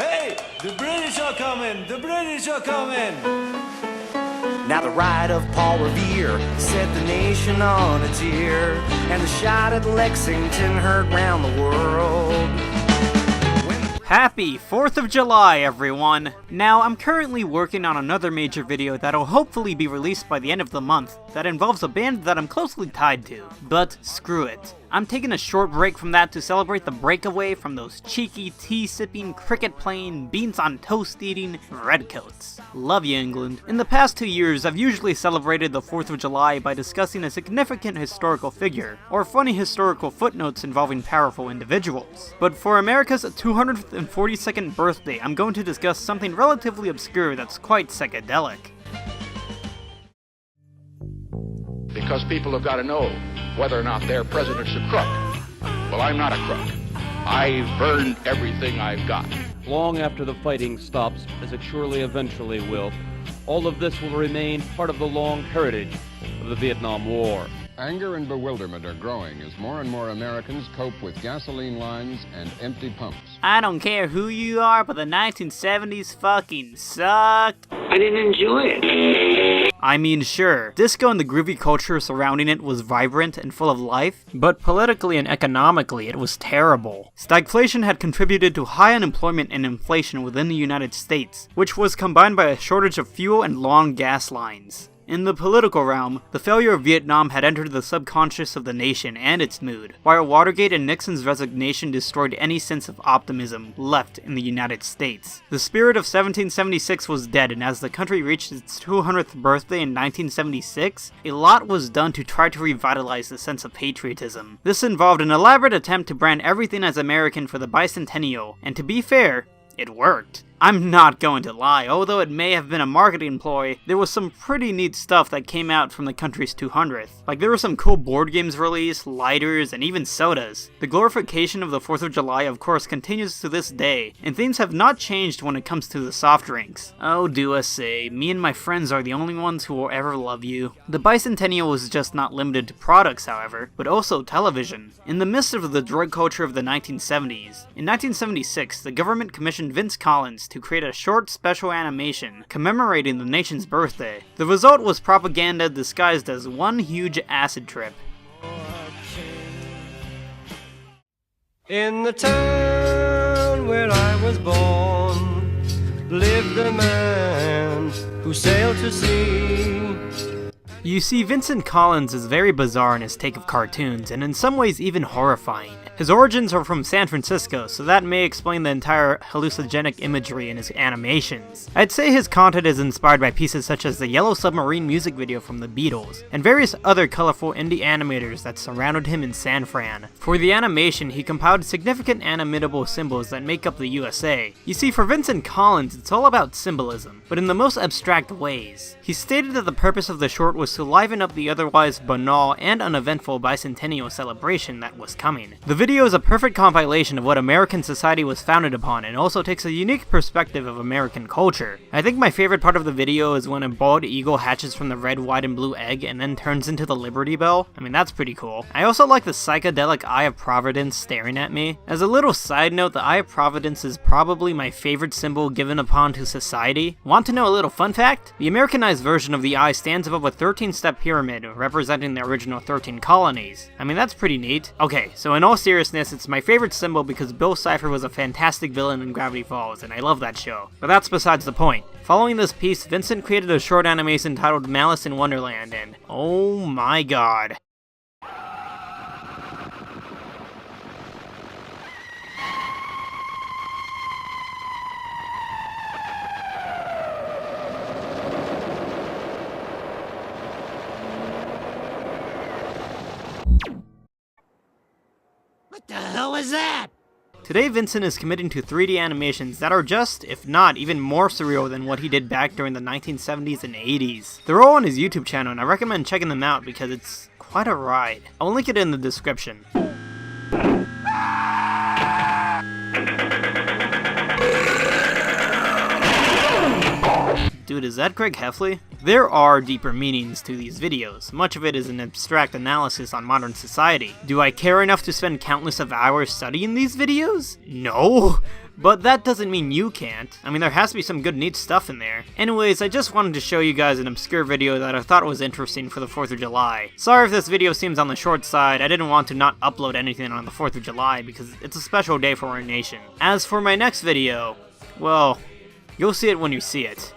Hey, the British are coming! The British are coming! Now the ride of Paul Revere set the nation on its ear, and the shot at Lexington heard round the world. Happy 4th of July, everyone! Now, I'm currently working on another major video that'll hopefully be released by the end of the month that involves a band that I'm closely tied to. But screw it. I'm taking a short break from that to celebrate the breakaway from those cheeky, tea-sipping, cricket-playing, beans-on-toast-eating redcoats. Love you, England. In the past 2 years, I've usually celebrated the 4th of July by discussing a significant historical figure, or funny historical footnotes involving powerful individuals. But for America's 242nd birthday, I'm going to discuss something relatively obscure that's quite psychedelic. Because people have got to know whether or not their president's a crook. Well, I'm not a crook. I've earned everything I've got. Long after the fighting stops, as it surely eventually will, all of this will remain part of the long heritage of the Vietnam War. Anger and bewilderment are growing as more and more Americans cope with gasoline lines and empty pumps. I don't care who you are, but the 1970s fucking sucked. I didn't enjoy it. I mean, sure, disco and the groovy culture surrounding it was vibrant and full of life, but politically and economically it was terrible. Stagflation had contributed to high unemployment and inflation within the United States, which was combined by a shortage of fuel and long gas lines. In the political realm, the failure of Vietnam had entered the subconscious of the nation and its mood, while Watergate and Nixon's resignation destroyed any sense of optimism left in the United States. The spirit of 1776 was dead, and as the country reached its 200th birthday in 1976, a lot was done to try to revitalize the sense of patriotism. This involved an elaborate attempt to brand everything as American for the bicentennial, and to be fair, it worked. I'm not going to lie, although it may have been a marketing ploy, there was some pretty neat stuff that came out from the country's 200th. Like, there were some cool board games released, lighters, and even sodas. The glorification of the 4th of July of course continues to this day, and things have not changed when it comes to the soft drinks. Oh, DEW.S.A, me and my friends are the only ones who will ever love you. The bicentennial was just not limited to products, however, but also television. In the midst of the drug culture of the 1970s, in 1976, the government commissioned Vince Collins to create a short special animation commemorating the nation's birthday. The result was propaganda disguised as one huge acid trip. In the town where I was born lived a man who sailed to sea. You see, Vincent Collins is very bizarre in his take of cartoons, and in some ways even horrifying. His origins are from San Francisco, so that may explain the entire hallucinogenic imagery in his animations. I'd say his content is inspired by pieces such as the Yellow Submarine music video from the Beatles, and various other colorful indie animators that surrounded him in San Fran. For the animation, he compiled significant animatable symbols that make up the USA. You see, for Vincent Collins, it's all about symbolism, but in the most abstract ways. He stated that the purpose of the short was to liven up the otherwise banal and uneventful bicentennial celebration that was coming. The video is a perfect compilation of what American society was founded upon, and also takes a unique perspective of American culture. I think my favorite part of the video is when a bald eagle hatches from the red, white, and blue egg and then turns into the Liberty Bell. I mean, that's pretty cool. I also like the psychedelic Eye of Providence staring at me. As a little side note, the Eye of Providence is probably my favorite symbol given upon to society. Want to know a little fun fact? The Americanized version of the eye stands above a 13-step pyramid representing the original 13 colonies. I mean, that's pretty neat. Okay, so in all seriousness, it's my favorite symbol because Bill Cipher was a fantastic villain in Gravity Falls, and I love that show. But that's besides the point. Following this piece, Vincent created a short animation titled Malice in Wonderland, and oh my god. What the hell is that? Today, Vincent is committing to 3D animations that are just, if not even more surreal than what he did back during the 1970s and 80s. They're all on his YouTube channel, and I recommend checking them out because it's quite a ride. I'll link it in the description. Dude, is that Greg Heffley? There are deeper meanings to these videos. Much of it is an abstract analysis on modern society. Do I care enough to spend countless of hours studying these videos? No! But that doesn't mean you can't. I mean, there has to be some good neat stuff in there. Anyways, I just wanted to show you guys an obscure video that I thought was interesting for the 4th of July. Sorry if this video seems on the short side, I didn't want to not upload anything on the 4th of July because it's a special day for our nation. As for my next video, well, you'll see it when you see it.